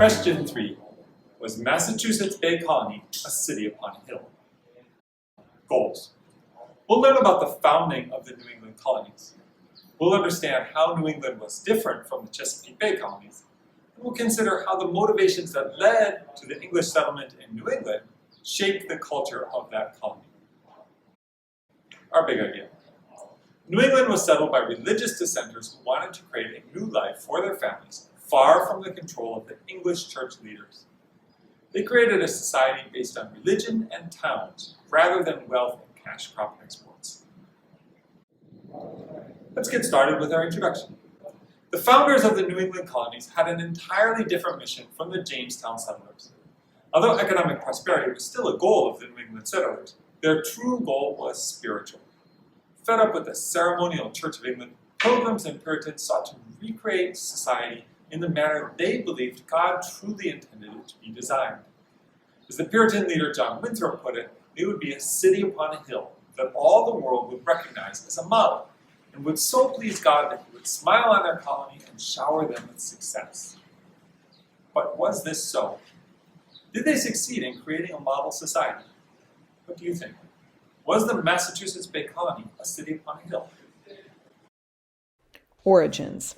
Question 3. Was Massachusetts Bay Colony a city upon a hill? Goals. We'll learn about the founding of the New England colonies. We'll understand how New England was different from the Chesapeake Bay colonies. And we'll consider how the motivations that led to the English settlement in New England shaped the culture of that colony. Our big idea. New England was settled by religious dissenters who wanted to create a new life for their families, far from the control of the English church leaders. They created a society based on religion and towns, rather than wealth and cash crop exports. Let's get started with our introduction. The founders of the New England colonies had an entirely different mission from the Jamestown settlers. Although economic prosperity was still a goal of the New England settlers, their true goal was spiritual. Fed up with the ceremonial Church of England, Pilgrims and Puritans sought to recreate society in the manner they believed God truly intended it to be designed. As the Puritan leader John Winthrop put it, it would be a city upon a hill that all the world would recognize as a model, and would so please God that he would smile on their colony and shower them with success. But was this so? Did they succeed in creating a model society? What do you think? Was the Massachusetts Bay Colony a city upon a hill? Origins.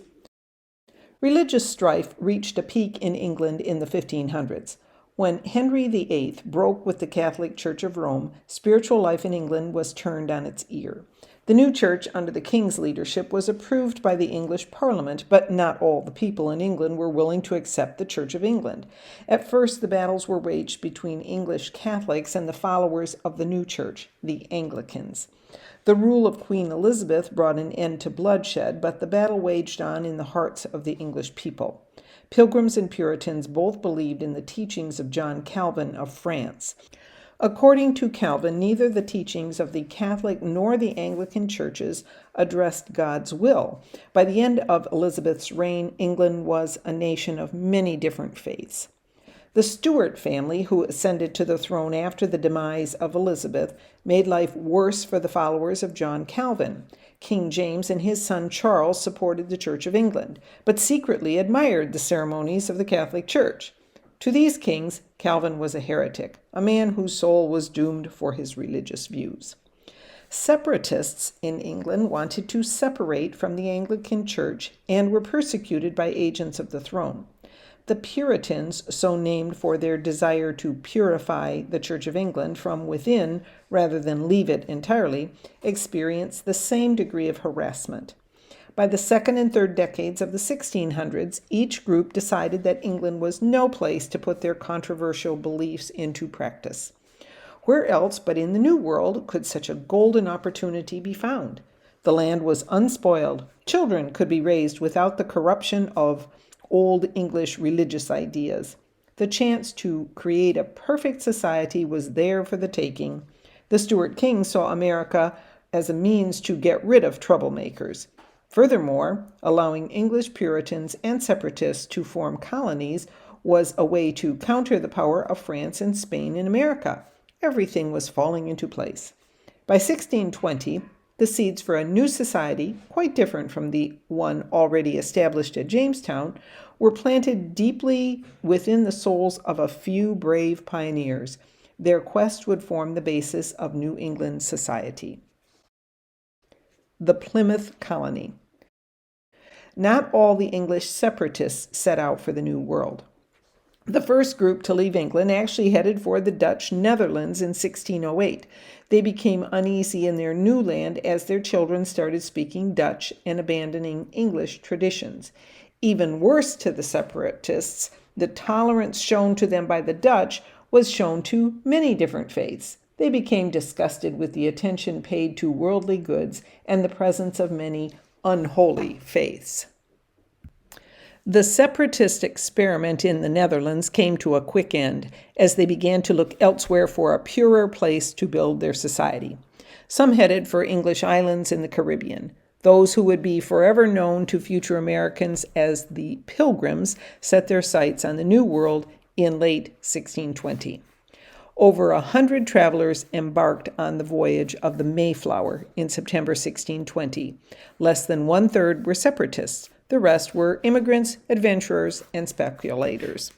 Religious strife reached a peak in England in the 1500s. When Henry VIII broke with the Catholic Church of Rome, spiritual life in England was turned on its ear. The new church, under the king's leadership, was approved by the English Parliament, but not all the people in England were willing to accept the Church of England. At first, the battles were waged between English Catholics and the followers of the new church, the Anglicans. The rule of Queen Elizabeth brought an end to bloodshed, but the battle waged on in the hearts of the English people. Pilgrims and Puritans both believed in the teachings of John Calvin of France. According to Calvin, neither the teachings of the Catholic nor the Anglican churches addressed God's will. By the end of Elizabeth's reign, England was a nation of many different faiths. The Stuart family, who ascended to the throne after the demise of Elizabeth, made life worse for the followers of John Calvin. King James and his son Charles supported the Church of England, but secretly admired the ceremonies of the Catholic Church. To these kings, Calvin was a heretic, a man whose soul was doomed for his religious views. Separatists in England wanted to separate from the Anglican Church and were persecuted by agents of the throne. The Puritans, so named for their desire to purify the Church of England from within rather than leave it entirely, experienced the same degree of harassment. By the second and third decades of the 1600s, each group decided that England was no place to put their controversial beliefs into practice. Where else but in the New World could such a golden opportunity be found? The land was unspoiled. Children could be raised without the corruption of old English religious ideas. The chance to create a perfect society was there for the taking. The Stuart kings saw America as a means to get rid of troublemakers. Furthermore, allowing English Puritans and separatists to form colonies was a way to counter the power of France and Spain in America. Everything was falling into place. By 1620, the seeds for a new society, quite different from the one already established at Jamestown, were planted deeply within the souls of a few brave pioneers. Their quest would form the basis of New England society. The Plymouth Colony. Not all the English separatists set out for the New World. The first group to leave England actually headed for the Dutch Netherlands in 1608. They became uneasy in their new land as their children started speaking Dutch and abandoning English traditions. Even worse to the separatists, the tolerance shown to them by the Dutch was shown to many different faiths. They became disgusted with the attention paid to worldly goods and the presence of many unholy faiths. The separatist experiment in the Netherlands came to a quick end as they began to look elsewhere for a purer place to build their society. Some headed for English islands in the Caribbean. Those who would be forever known to future Americans as the Pilgrims set their sights on the New World in late 1620. Over 100 travelers embarked on the voyage of the Mayflower in September 1620. Less than one-third were separatists. The rest were immigrants, adventurers, and speculators.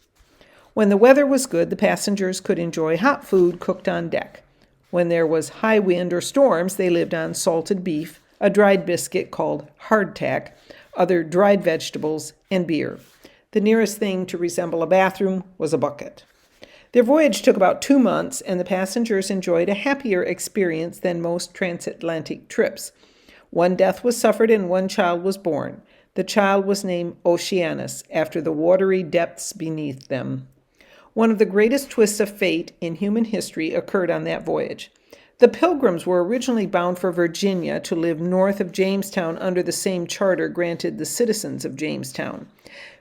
When the weather was good, the passengers could enjoy hot food cooked on deck. When there was high wind or storms, they lived on salted beef, a dried biscuit called hardtack, other dried vegetables, and beer. The nearest thing to resemble a bathroom was a bucket. Their voyage took about 2 months, and the passengers enjoyed a happier experience than most transatlantic trips. 1 death was suffered and 1 child was born. The child was named Oceanus, after the watery depths beneath them. One of the greatest twists of fate in human history occurred on that voyage. The Pilgrims were originally bound for Virginia to live north of Jamestown under the same charter granted the citizens of Jamestown.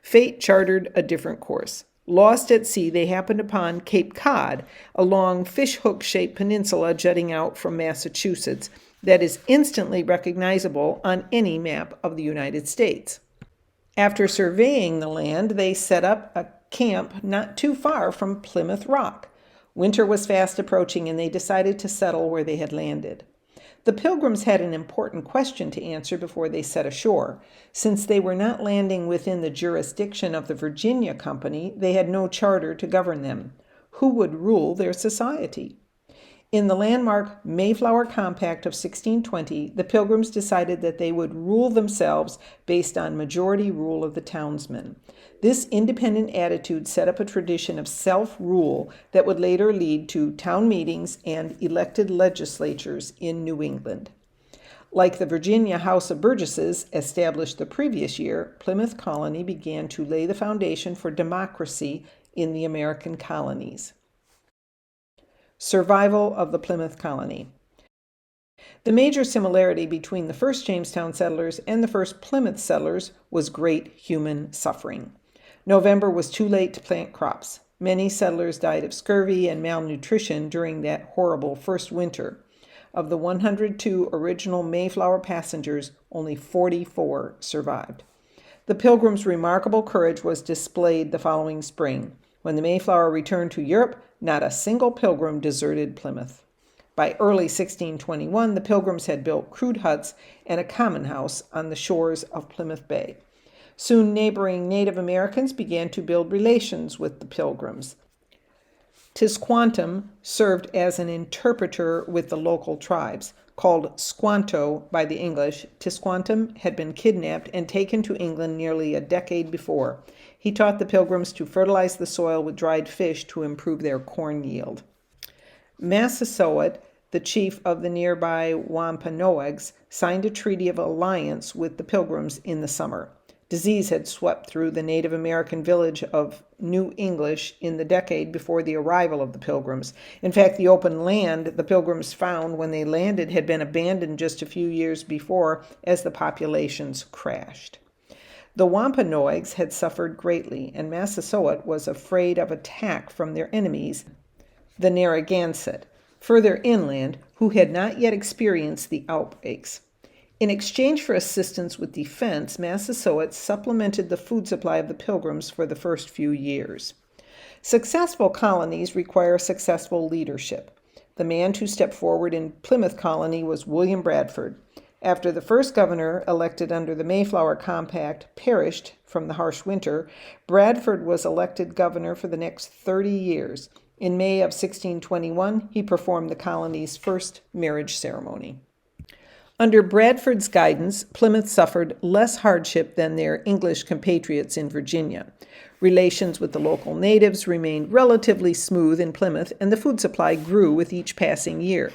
Fate chartered a different course. Lost at sea, they happened upon Cape Cod, a long fish-hook-shaped peninsula jutting out from Massachusetts that is instantly recognizable on any map of the United States. After surveying the land, they set up a camp not too far from Plymouth Rock. Winter was fast approaching, and they decided to settle where they had landed. The Pilgrims had an important question to answer before they set ashore. Since they were not landing within the jurisdiction of the Virginia Company, they had no charter to govern them. Who would rule their society? In the landmark Mayflower Compact of 1620, the Pilgrims decided that they would rule themselves based on majority rule of the townsmen. This independent attitude set up a tradition of self-rule that would later lead to town meetings and elected legislatures in New England. Like the Virginia House of Burgesses established the previous year, Plymouth Colony began to lay the foundation for democracy in the American colonies. Survival of the Plymouth Colony. The major similarity between the first Jamestown settlers and the first Plymouth settlers was great human suffering. November was too late to plant crops. Many settlers died of scurvy and malnutrition during that horrible first winter. Of the 102 original Mayflower passengers, only 44 survived. The Pilgrims' remarkable courage was displayed the following spring. When the Mayflower returned to Europe, not a single Pilgrim deserted Plymouth. By early 1621, the Pilgrims had built crude huts and a common house on the shores of Plymouth Bay. Soon neighboring Native Americans began to build relations with the Pilgrims. Tisquantum served as an interpreter with the local tribes. Called Squanto by the English, Tisquantum had been kidnapped and taken to England nearly a decade before. He taught the Pilgrims to fertilize the soil with dried fish to improve their corn yield. Massasoit, the chief of the nearby Wampanoags, signed a treaty of alliance with the Pilgrims in the summer. Disease had swept through the Native American village of New English in the decade before the arrival of the Pilgrims. In fact, the open land the Pilgrims found when they landed had been abandoned just a few years before as the populations crashed. The Wampanoags had suffered greatly, and Massasoit was afraid of attack from their enemies, the Narragansett, further inland, who had not yet experienced the outbreaks. In exchange for assistance with defense, Massasoit supplemented the food supply of the Pilgrims for the first few years. Successful colonies require successful leadership. The man to step forward in Plymouth Colony was William Bradford. After the first governor, elected under the Mayflower Compact, perished from the harsh winter, Bradford was elected governor for the next 30 years. In May of 1621, he performed the colony's first marriage ceremony. Under Bradford's guidance, Plymouth suffered less hardship than their English compatriots in Virginia. Relations with the local natives remained relatively smooth in Plymouth, and the food supply grew with each passing year.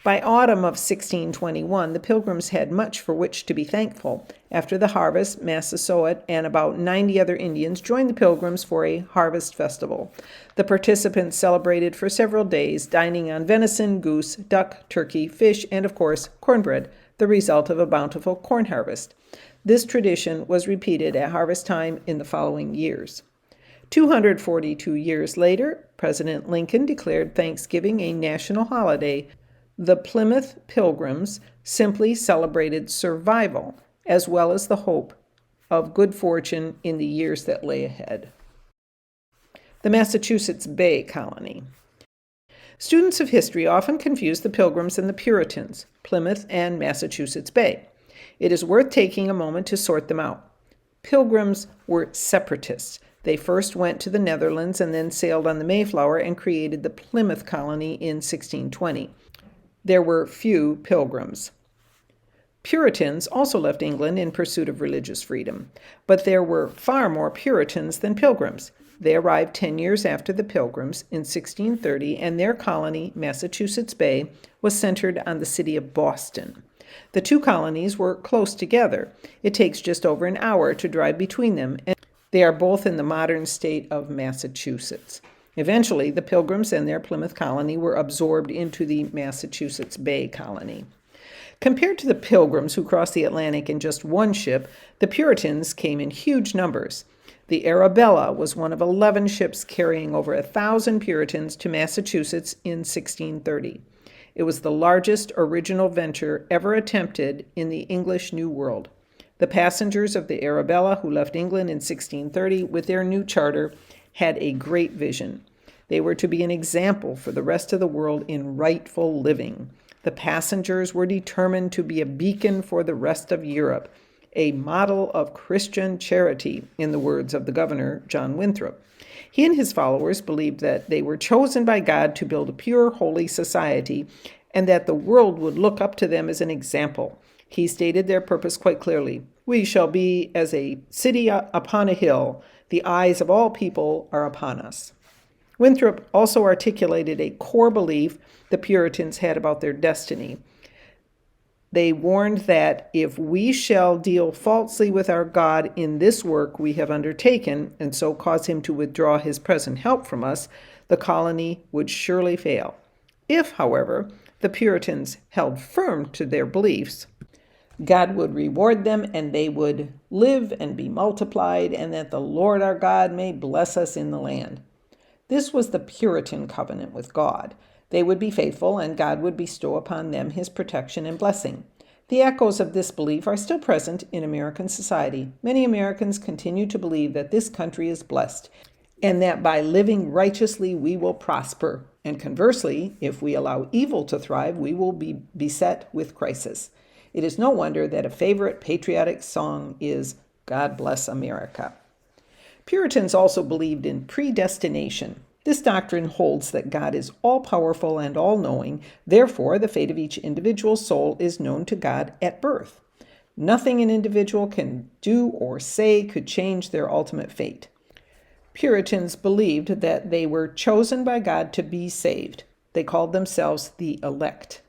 By autumn of 1621, the Pilgrims had much for which to be thankful. After the harvest, Massasoit and about 90 other Indians joined the Pilgrims for a harvest festival. The participants celebrated for several days, dining on venison, goose, duck, turkey, fish, and, of course, cornbread, the result of a bountiful corn harvest. This tradition was repeated at harvest time in the following years. 242 years later, President Lincoln declared Thanksgiving a national holiday. The Plymouth Pilgrims simply celebrated survival as well as the hope of good fortune in the years that lay ahead. The Massachusetts Bay Colony. Students of history often confuse the Pilgrims and the Puritans, Plymouth and Massachusetts Bay. It is worth taking a moment to sort them out. Pilgrims were separatists. They first went to the Netherlands and then sailed on the Mayflower and created the Plymouth Colony in 1620. There were few pilgrims. Puritans also left England in pursuit of religious freedom, but there were far more Puritans than Pilgrims. They arrived 10 years after the Pilgrims in 1630, and their colony, Massachusetts Bay, was centered on the city of Boston. The two colonies were close together. It takes just over an hour to drive between them, and they are both in the modern state of Massachusetts. Eventually, the Pilgrims and their Plymouth Colony were absorbed into the Massachusetts Bay Colony. Compared to the Pilgrims, who crossed the Atlantic in just one ship, the Puritans came in huge numbers. The Arabella was one of 11 ships carrying over 1,000 Puritans to Massachusetts in 1630. It was the largest original venture ever attempted in the English New World. The passengers of the Arabella, who left England in 1630 with their new charter, had a great vision. They were to be an example for the rest of the world in rightful living. The passengers were determined to be a beacon for the rest of Europe, a model of Christian charity, in the words of the governor, John Winthrop. He and his followers believed that they were chosen by God to build a pure, holy society, and that the world would look up to them as an example. He stated their purpose quite clearly. We shall be as a city upon a hill. The eyes of all people are upon us. Winthrop also articulated a core belief the Puritans had about their destiny. They warned that if we shall deal falsely with our God in this work we have undertaken, and so cause him to withdraw his present help from us, the colony would surely fail. If, however, the Puritans held firm to their beliefs, God would reward them, and they would live and be multiplied, and that the Lord our God may bless us in the land. This was the Puritan covenant with God. They would be faithful, and God would bestow upon them his protection and blessing. The echoes of this belief are still present in American society. Many Americans continue to believe that this country is blessed, and that by living righteously we will prosper. And conversely, if we allow evil to thrive, we will be beset with crisis. It is no wonder that a favorite patriotic song is God Bless America. Puritans also believed in predestination. This doctrine holds that God is all-powerful and all-knowing. Therefore, the fate of each individual soul is known to God at birth. Nothing an individual can do or say could change their ultimate fate. Puritans believed that they were chosen by God to be saved. They called themselves the elect.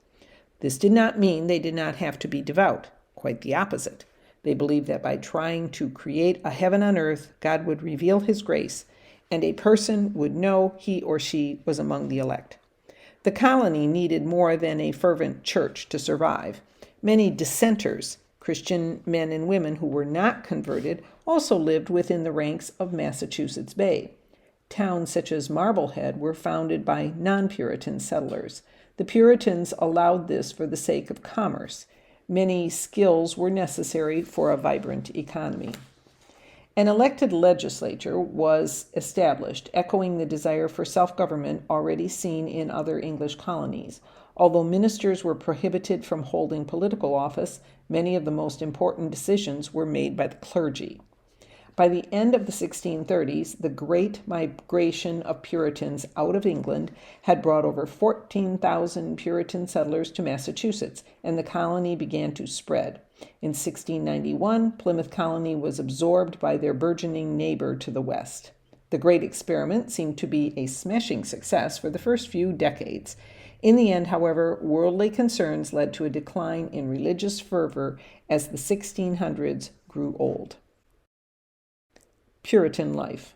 This did not mean they did not have to be devout. Quite the opposite. They believed that by trying to create a heaven on earth, God would reveal his grace, and a person would know he or she was among the elect. The colony needed more than a fervent church to survive. Many dissenters, Christian men and women who were not converted, also lived within the ranks of Massachusetts Bay. Towns such as Marblehead were founded by non-Puritan settlers. The Puritans allowed this for the sake of commerce. Many skills were necessary for a vibrant economy. An elected legislature was established, echoing the desire for self-government already seen in other English colonies. Although ministers were prohibited from holding political office, many of the most important decisions were made by the clergy. By the end of the 1630s, the great migration of Puritans out of England had brought over 14,000 Puritan settlers to Massachusetts, and the colony began to spread. In 1691, Plymouth Colony was absorbed by their burgeoning neighbor to the west. The Great Experiment seemed to be a smashing success for the first few decades. In the end, however, worldly concerns led to a decline in religious fervor as the 1600s grew old. Puritan life.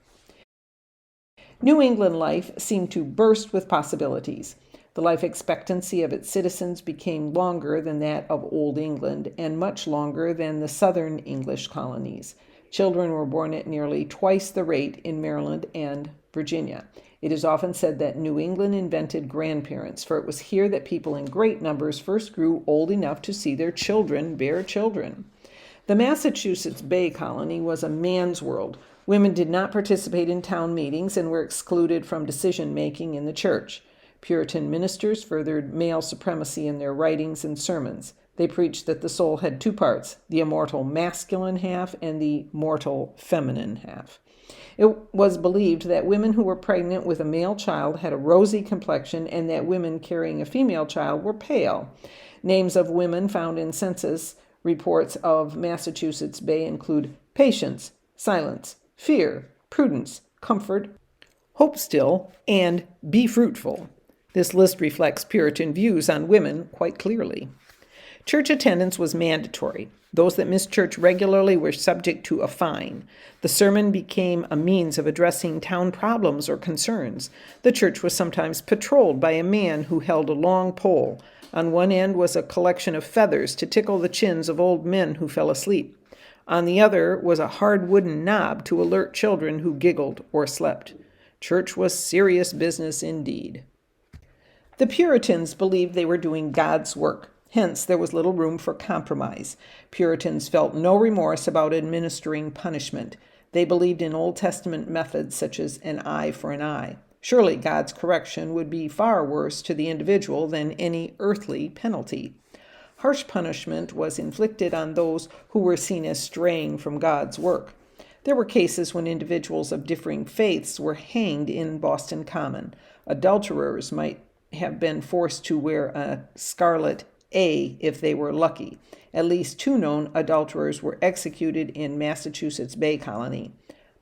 New England life seemed to burst with possibilities. The life expectancy of its citizens became longer than that of Old England and much longer than the southern English colonies. Children were born at nearly twice the rate in Maryland and Virginia. It is often said that New England invented grandparents, for it was here that people in great numbers first grew old enough to see their children bear children. The Massachusetts Bay Colony was a man's world. Women did not participate in town meetings and were excluded from decision-making in the church. Puritan ministers furthered male supremacy in their writings and sermons. They preached that the soul had two parts, the immortal masculine half and the mortal feminine half. It was believed that women who were pregnant with a male child had a rosy complexion and that women carrying a female child were pale. Names of women found in census reports of Massachusetts Bay include patience, silence, fear, prudence, comfort, hope still, and be fruitful. This list reflects Puritan views on women quite clearly. Church attendance was mandatory. Those that missed church regularly were subject to a fine. The sermon became a means of addressing town problems or concerns. The church was sometimes patrolled by a man who held a long pole. On one end was a collection of feathers to tickle the chins of old men who fell asleep. On the other was a hard wooden knob to alert children who giggled or slept. Church was serious business indeed. The Puritans believed they were doing God's work. Hence, there was little room for compromise. Puritans felt no remorse about administering punishment. They believed in Old Testament methods such as an eye for an eye. Surely God's correction would be far worse to the individual than any earthly penalty. Harsh punishment was inflicted on those who were seen as straying from God's work. There were cases when individuals of differing faiths were hanged in Boston Common. Adulterers might have been forced to wear a scarlet A if they were lucky. At least 2 known adulterers were executed in Massachusetts Bay Colony.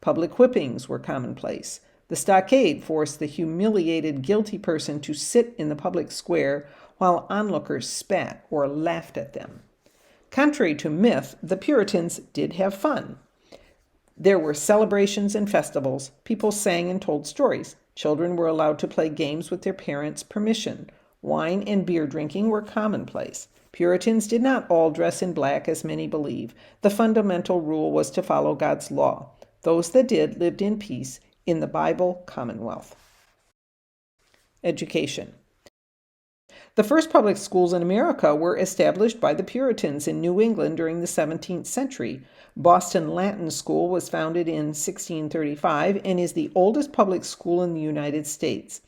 Public whippings were commonplace. The stockade forced the humiliated guilty person to sit in the public square while onlookers spat or laughed at them. Contrary to myth, the Puritans did have fun. There were celebrations and festivals. People sang and told stories. Children were allowed to play games with their parents' permission. Wine and beer drinking were commonplace. Puritans did not all dress in black as many believe. The fundamental rule was to follow God's law. Those that did lived in peace in the Bible Commonwealth. Education. The first public schools in America were established by the Puritans in New England during the 17th century. Boston Latin School was founded in 1635 and is the oldest public school in the United States.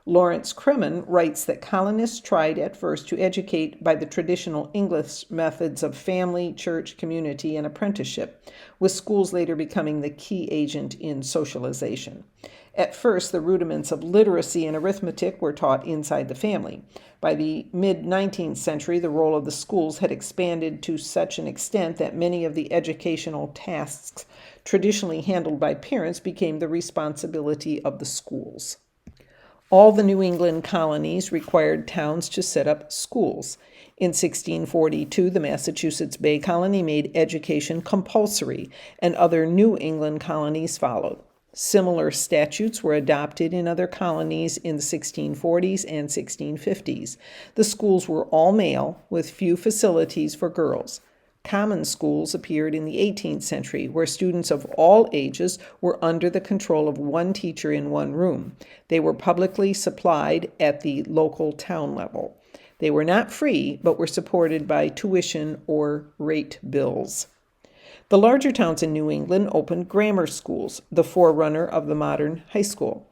Lawrence Crimmen writes that colonists tried at first to educate by the traditional English methods of family, church, community, and apprenticeship, with schools later becoming the key agent in socialization. At first, the rudiments of literacy and arithmetic were taught inside the family. By the mid-19th century, the role of the schools had expanded to such an extent that many of the educational tasks traditionally handled by parents became the responsibility of the schools. All the New England colonies required towns to set up schools. In 1642, the Massachusetts Bay Colony made education compulsory, and other New England colonies followed. Similar statutes were adopted in other colonies in the 1640s and 1650s. The schools were all male, with few facilities for girls. Common schools appeared in the 18th century, where students of all ages were under the control of one teacher in one room. They were publicly supplied at the local town level. They were not free, but were supported by tuition or rate bills. The larger towns in New England opened grammar schools, the forerunner of the modern high school.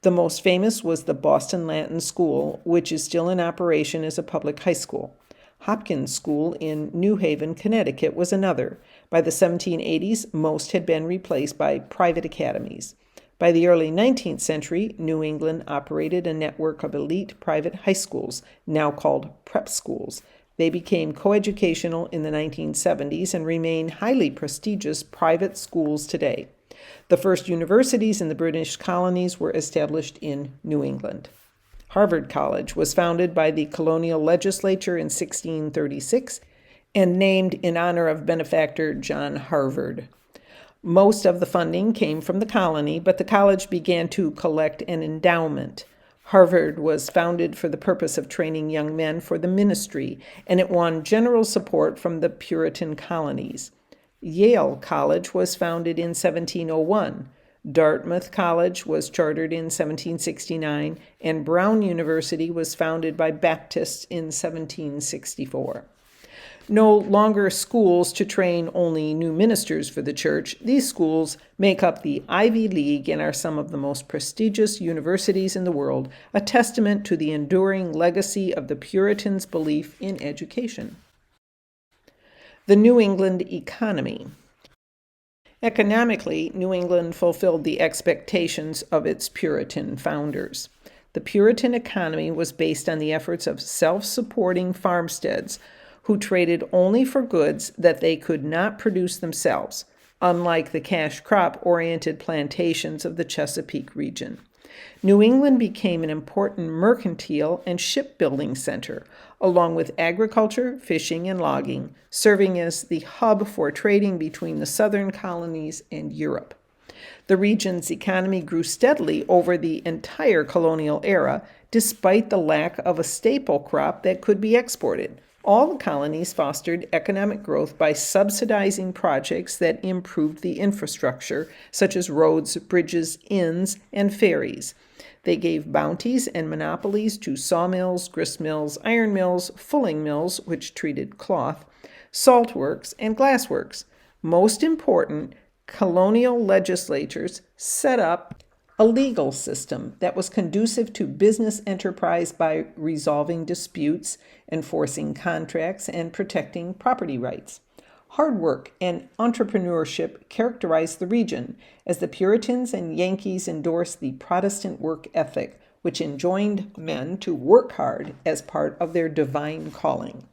The most famous was the Boston Latin School, which is still in operation as a public high school. Hopkins School in New Haven, Connecticut was another. By the 1780s, most had been replaced by private academies. By the early 19th century, New England operated a network of elite private high schools, now called prep schools. They became coeducational in the 1970s and remain highly prestigious private schools today. The first universities in the British colonies were established in New England. Harvard College was founded by the colonial legislature in 1636 and named in honor of benefactor John Harvard. Most of the funding came from the colony, but the college began to collect an endowment. Harvard was founded for the purpose of training young men for the ministry, and it won general support from the Puritan colonies. Yale College was founded in 1701. Dartmouth College was chartered in 1769, and Brown University was founded by Baptists in 1764. No longer schools to train only new ministers for the church, these schools make up the Ivy League and are some of the most prestigious universities in the world, a testament to the enduring legacy of the Puritans' belief in education. The New England economy. Economically, New England fulfilled the expectations of its Puritan founders. The Puritan economy was based on the efforts of self-supporting farmsteads who traded only for goods that they could not produce themselves, unlike the cash crop-oriented plantations of the Chesapeake region. New England became an important mercantile and shipbuilding center, along with agriculture, fishing, and logging, serving as the hub for trading between the southern colonies and Europe. The region's economy grew steadily over the entire colonial era, despite the lack of a staple crop that could be exported. All the colonies fostered economic growth by subsidizing projects that improved the infrastructure, such as roads, bridges, inns, and ferries. They gave bounties and monopolies to sawmills, grist mills, iron mills, fulling mills, which treated cloth, salt works, and glass works. Most important, colonial legislatures set up a legal system that was conducive to business enterprise by resolving disputes, enforcing contracts, and protecting property rights. Hard work and entrepreneurship characterized the region, as the Puritans and Yankees endorsed the Protestant work ethic, which enjoined men to work hard as part of their divine calling.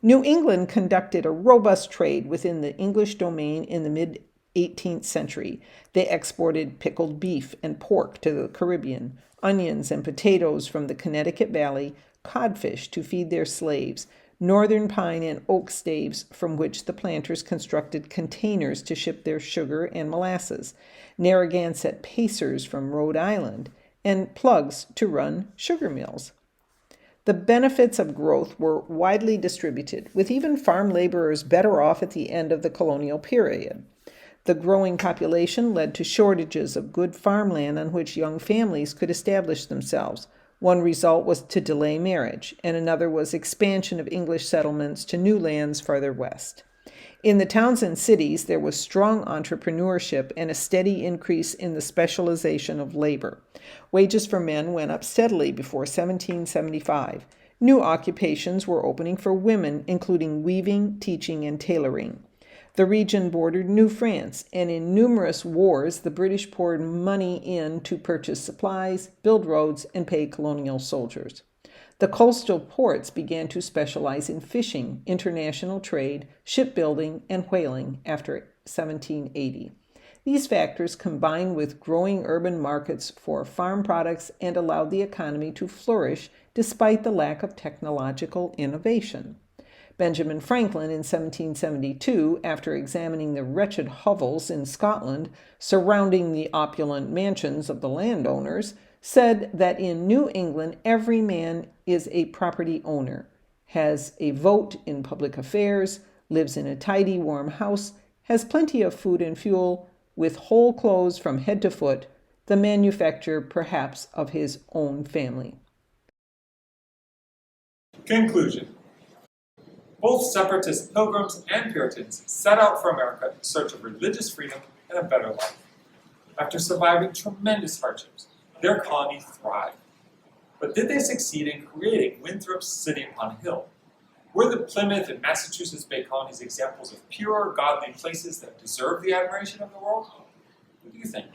New England conducted a robust trade within the English domain in the mid-18th century. They exported pickled beef and pork to the Caribbean, onions and potatoes from the Connecticut Valley, codfish to feed their slaves, northern pine and oak staves from which the planters constructed containers to ship their sugar and molasses, Narragansett pacers from Rhode Island, and plugs to run sugar mills. The benefits of growth were widely distributed, with even farm laborers better off at the end of the colonial period. The growing population led to shortages of good farmland on which young families could establish themselves. One result was to delay marriage, and another was expansion of English settlements to new lands farther west. In the towns and cities, there was strong entrepreneurship and a steady increase in the specialization of labor. Wages for men went up steadily before 1775. New occupations were opening for women, including weaving, teaching, and tailoring. The region bordered New France, and in numerous wars, the British poured money in to purchase supplies, build roads, and pay colonial soldiers. The coastal ports began to specialize in fishing, international trade, shipbuilding, and whaling after 1780. These factors combined with growing urban markets for farm products and allowed the economy to flourish despite the lack of technological innovation. Benjamin Franklin in 1772, after examining the wretched hovels in Scotland surrounding the opulent mansions of the landowners, said that in New England every man is a property owner, has a vote in public affairs, lives in a tidy, warm house, has plenty of food and fuel, with whole clothes from head to foot, the manufacture perhaps of his own family. Conclusion. Both separatist Pilgrims and Puritans set out for America in search of religious freedom and a better life. After surviving tremendous hardships, their colony thrived. But did they succeed in creating Winthrop's city upon a hill? Were the Plymouth and Massachusetts Bay colonies examples of pure, godly places that deserve the admiration of the world? What do you think?